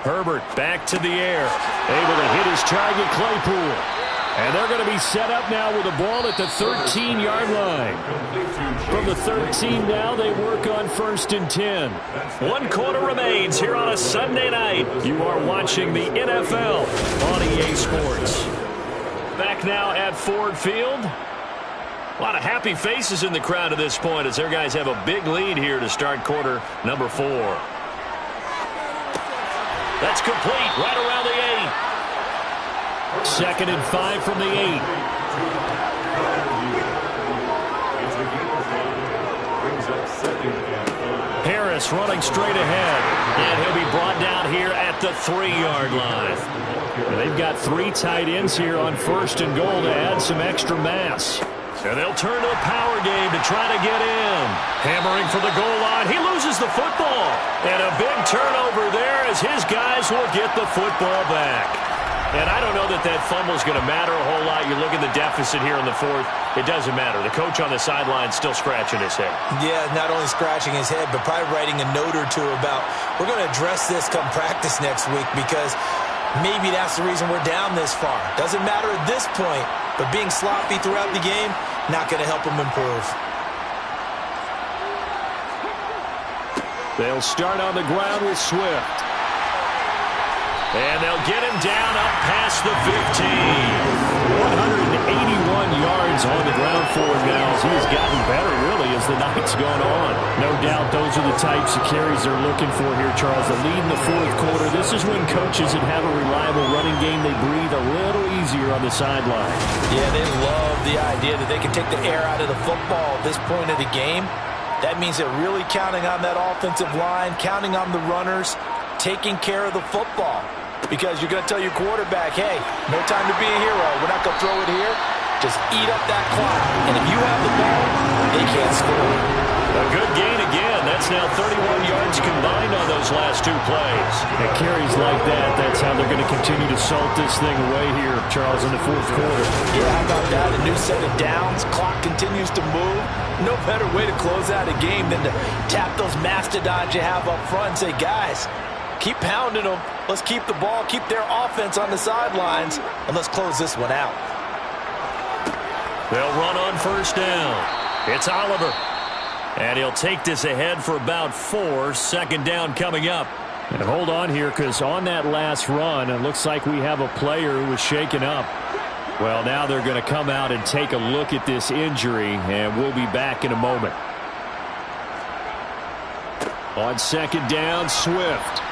Herbert back to the air. Able to hit his target, Claypool. And they're going to be set up now with the ball at the 13-yard line. From the 13 now, they work on 1st and 10. 1 quarter remains here on a Sunday night. You are watching the NFL on EA Sports. Back now at Ford Field. A lot of happy faces in the crowd at this point as their guys have a big lead here to start quarter number 4. That's complete right around the 8. 2nd and 5 from the 8. Harris running straight ahead. And he'll be brought down here at the 3-yard line. And they've got 3 tight ends here on 1st and goal to add some extra mass. And they'll turn to the power game to try to get in. Hammering for the goal line. He loses the football. And a big turnover there as his guys will get the football back. And I don't know that that fumble is going to matter a whole lot. You look at the deficit here in the 4th. It doesn't matter. The coach on the sideline still scratching his head. Yeah, not only scratching his head, but probably writing a note or two about, we're going to address this come practice next week because maybe that's the reason we're down this far. Doesn't matter at this point, but being sloppy throughout the game, not going to help him improve. They'll start on the ground with Swift. And they'll get him down up past the 15. 181 yards on the ground for him now. He has gotten better, really, as the night's gone on. No doubt those are the types of carries they're looking for here, Charles. The lead in the 4th quarter. This is when coaches that have a reliable running game, they breathe a little easier on the sideline. Yeah, they love the idea that they can take the air out of the football at this point of the game. That means they're really counting on that offensive line, counting on the runners, taking care of the football. Because you're going to tell your quarterback, hey, no time to be a hero. We're not going to throw it here. Just eat up that clock. And if you have the ball, they can't score. A good gain again. That's now 31 yards combined on those last 2 plays. And carries like that, that's how they're going to continue to salt this thing away here, Charles, in the 4th quarter. Yeah, how about that? A new set of downs. Clock continues to move. No better way to close out a game than to tap those mastodons you have up front and say, guys, keep pounding them. Let's keep the ball, keep their offense on the sidelines, and let's close this one out. They'll run on 1st down. It's Oliver. And he'll take this ahead for about 4. 2nd down coming up. And hold on here, because on that last run, it looks like we have a player who was shaken up. Well, now they're going to come out and take a look at this injury, and we'll be back in a moment. On 2nd down, Swift.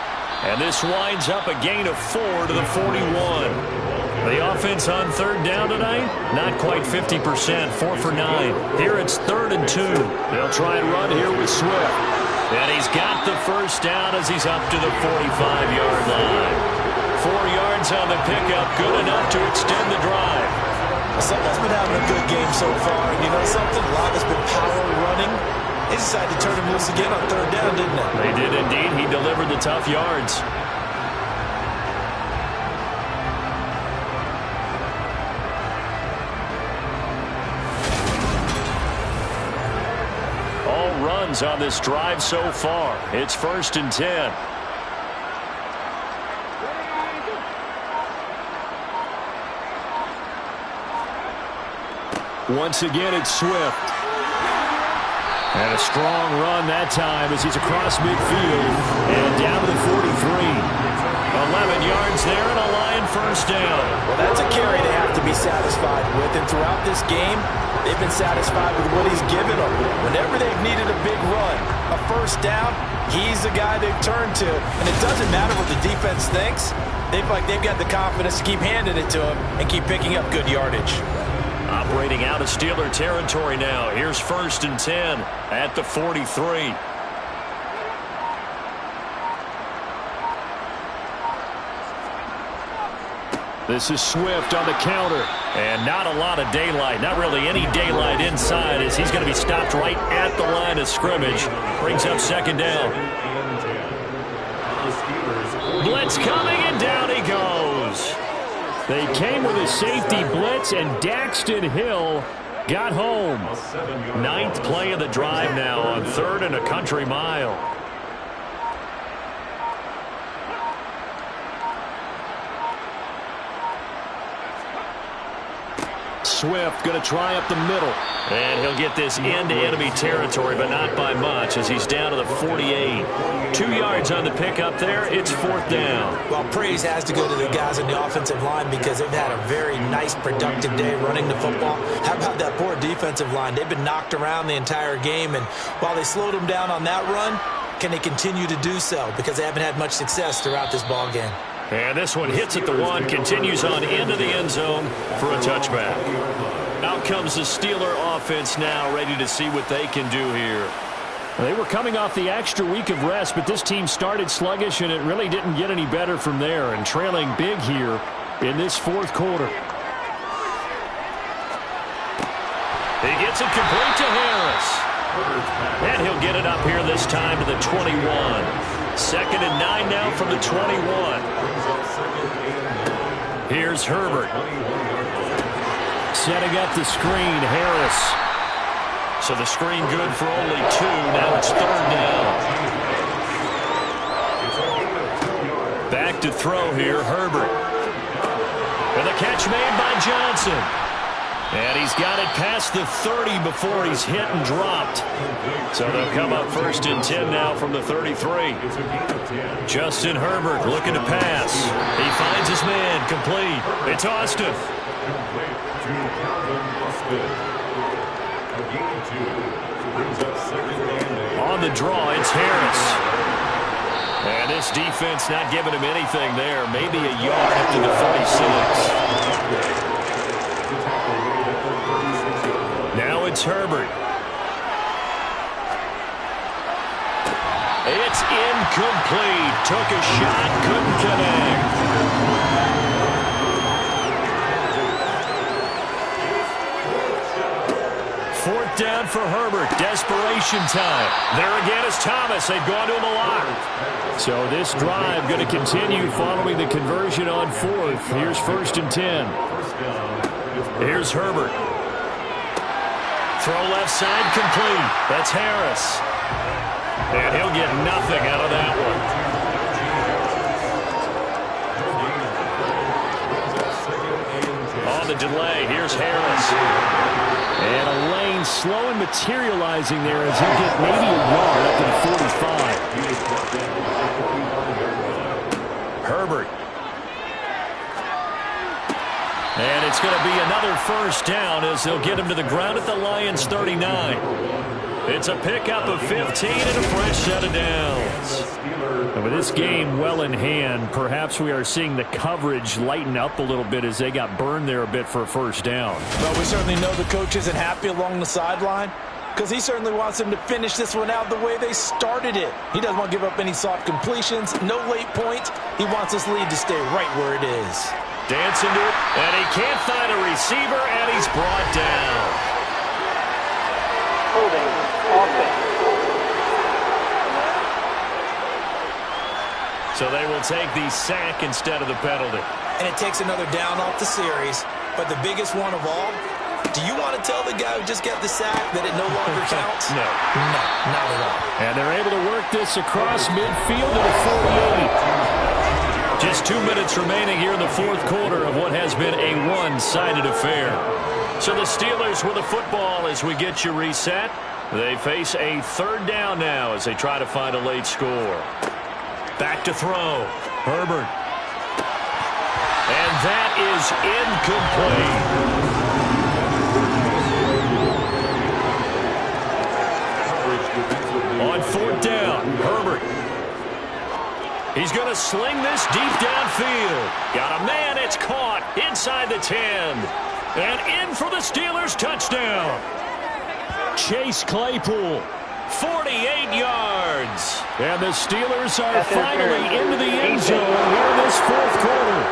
And this winds up a gain of 4 to the 41. The offense on 3rd down tonight, not quite 50%, 4 for 9. Here it's 3rd and 2. They'll try and run here with Swift. And he's got the 1st down as he's up to the 45-yard line. 4 yards on the pickup, good enough to extend the drive. Someone's been having a good game so far. And you know something? A lot has been power running. They decided to turn him loose again on 3rd down, didn't they? They did indeed. He delivered the tough yards. All runs on this drive so far. It's 1st and 10. Once again, it's Swift. And a strong run that time as he's across midfield and down to the 43. 11 yards there and a Lion 1st down. Well, that's a carry they have to be satisfied with. And throughout this game, they've been satisfied with what he's given them. Whenever they've needed a big run, a 1st down, he's the guy they've turned to. And it doesn't matter what the defense thinks. They've got the confidence to keep handing it to him and keep picking up good yardage. Operating out of Steeler territory now. Here's 1st and 10 at the 43. This is Swift on the counter. And not a lot of daylight. Not really any daylight inside as he's going to be stopped right at the line of scrimmage. Brings up 2nd down. Blitz coming and down he goes. They came with a safety blitz, and Daxton Hill got home. 9th play of the drive now on 3rd and a country mile. Swift going to try up the middle. And he'll get this into enemy territory, but not by much as he's down to the 48. 2 yards on the pickup there. It's 4th down. Well, praise has to go to the guys on the offensive line because they've had a very nice, productive day running the football. How about that poor defensive line? They've been knocked around the entire game, and while they slowed them down on that run, can they continue to do so? Because they haven't had much success throughout this ball game. And this one hits at the 1, continues on into the end zone for a touchback. Out comes the Steeler offense now, ready to see what they can do here. They were coming off the extra week of rest, but this team started sluggish, and it really didn't get any better from there, and trailing big here in this 4th quarter. He gets it complete to Harris. And he'll get it up here this time to the 21. 2nd and 9 now from the 21. Here's Herbert. Setting up the screen, Harris. So the screen good for only 2. Now it's 3rd down. Back to throw here, Herbert. And the catch made by Johnson. And he's got it past the 30 before he's hit and dropped. So they'll come up 1st and 10 now from the 33. Justin Herbert looking to pass. He finds his man, complete. It's Austin. On the draw, it's Harris. And this defense not giving him anything there. Maybe a yard up to the 46. Now it's Herbert. It's incomplete. Took a shot, couldn't connect. Fourth down for Herbert. Desperation time. There again is Thomas. They've gone to him a lot. So this drive going to continue following the conversion on 4th. Here's 1st and 10. Here's Herbert. Throw left side complete. That's Harris. And he'll get nothing out of that one. On the delay, here's Harris. And a lane slow and materializing there as he'll get maybe a yard up to the 45. Herbert. And it's going to be another 1st down as they'll get him to the ground at the Lions' 39. It's a pickup of 15 and a fresh set of downs. And with this game well in hand, perhaps we are seeing the coverage lighten up a little bit as they got burned there a bit for a 1st down. Well, we certainly know the coach isn't happy along the sideline because he certainly wants them to finish this one out the way they started it. He doesn't want to give up any soft completions, no late points. He wants this lead to stay right where it is. Dancing to it, and he can't find a receiver, and he's brought down. Holding offense. So they will take the sack instead of the penalty. And it takes another down off the series. But the biggest one of all, do you want to tell the guy who just got the sack that it no longer counts? No. No, not at all. And they're able to work this across midfield to the 48. Just 2 minutes remaining here in the 4th quarter of what has been a one-sided affair. So the Steelers with the football as we get you reset. They face a 3rd down now as they try to find a late score. Back to throw. Herbert. And that is incomplete. On 4th down, Herbert. He's going to sling this deep downfield. Got a man, it's caught inside the 10. And in for the Steelers touchdown. Chase Claypool. 48 yards. And the Steelers are finally into the end zone here in this 4th quarter.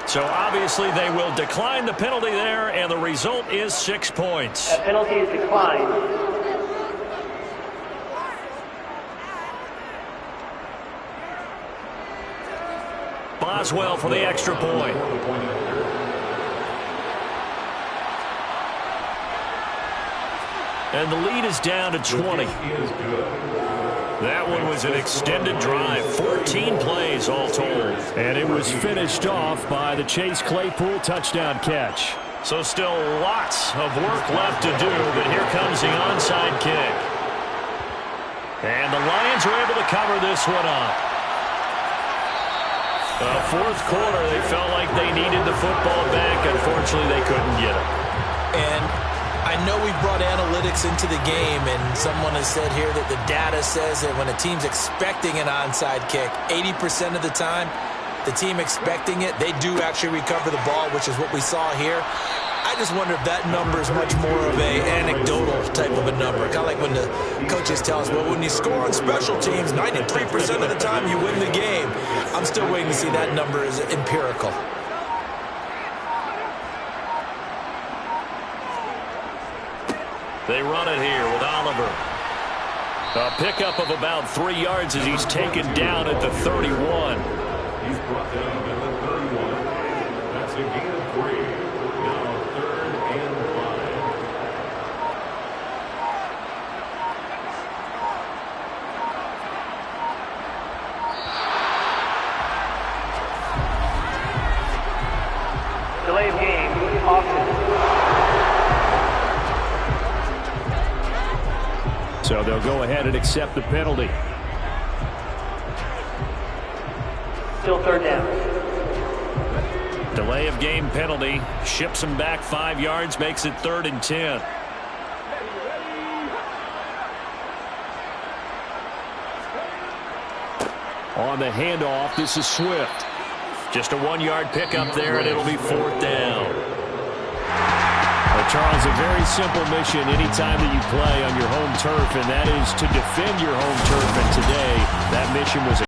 So obviously they will decline the penalty there, and the result is 6 points. That penalty is declined. Boswell for the extra point. And the lead is down to 20. That one was an extended drive, 14 plays all told. And it was finished off by the Chase Claypool touchdown catch. So still lots of work left to do, but here comes the onside kick. And the Lions are able to cover this one up. Fourth quarter, they felt like they needed the football back. Unfortunately, they couldn't get it. And I know we brought analytics into the game, and someone has said here that the data says that when a team's expecting an onside kick, 80% of the time, the team expecting it, they do actually recover the ball, which is what we saw here. I just wonder if that number is much more of a anecdotal type of a number. Kind of like when the coaches tell us, well, when you score on special teams, 93% of the time you win the game. I'm still waiting to see that number is empirical. They run it here with Oliver. A pickup of about 3 yards as he's taken down at the 31. He's brought down at the 31. That's a gain of 3. Now 3rd and 5. Delay of game, offense. So they'll go ahead and accept the penalty. Still 3rd down. Delay of game penalty. Ships him back 5 yards, makes it 3rd and 10. On the handoff, this is Swift. Just a 1-yard pickup there, and it'll be 4th down. Well, Charles, a very simple mission anytime that you play on your home turf, and that is to defend your home turf. And today, that mission was